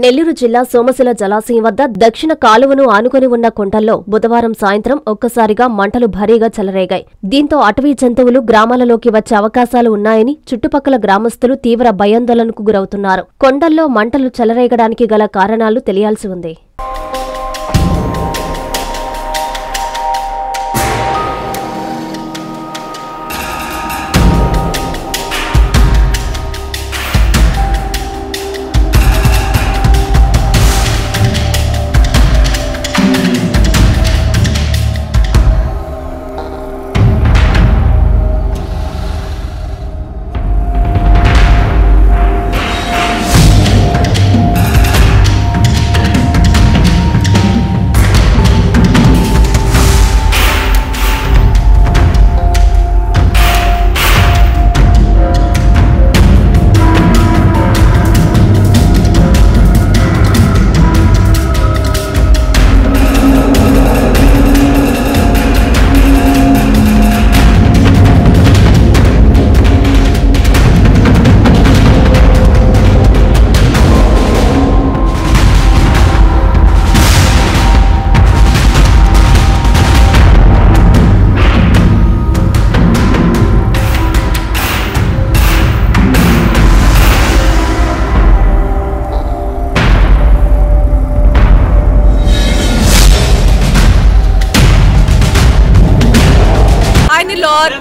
నెల్లూరు జిల్లా సోమశిల జలాశయం వద్ద దక్షిణ కాలువను ఆనుకుని ఉన్న కుంటల్లో బుధవారం సాయంత్రం ఒక్కసారిగా మంటలు భారీగా చెలరేగాయి. దీంతో అటవీ జంతువులు గ్రామాలలోకి వచ్చే అవకాశాలు ఉన్నాయని చుట్టుపక్కల గ్రామస్తులు తీవ్ర భయాందోళనకు గురవుతున్నారు. కొండల్లో మంటలు చెలరేగడానికి గల కారణాలు తెలియాల్సి ఉంది.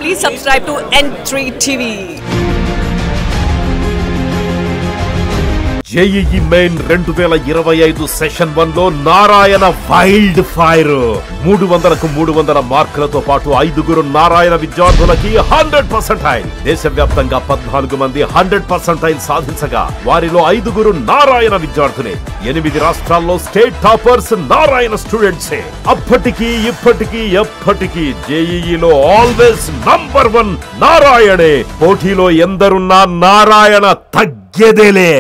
Please subscribe to N3 TV. JEE Main 2025 session 1 లో నారాయణ వైల్డ్ ఫైర్ 300కు 300 మార్కులతో పాటు 5గురు నారాయణ విద్యార్థులకి 100% దేశవ్యాప్తంగా 14 మంది 100% సాధించగా వారిలో 5గురు నారాయణ విద్యార్థులే. 8 రాష్ట్రాల్లో స్టేట్ టాపర్స్ నారాయణ స్టూడెంట్సే. అప్పటికి ఇప్పటికీ ఎప్పటికీ JEEలో ఆల్వేస్ నంబర్ 1 నారాయణే. పోటీలో ఎందరున్నా నారాయణ తగ్గేదేలే.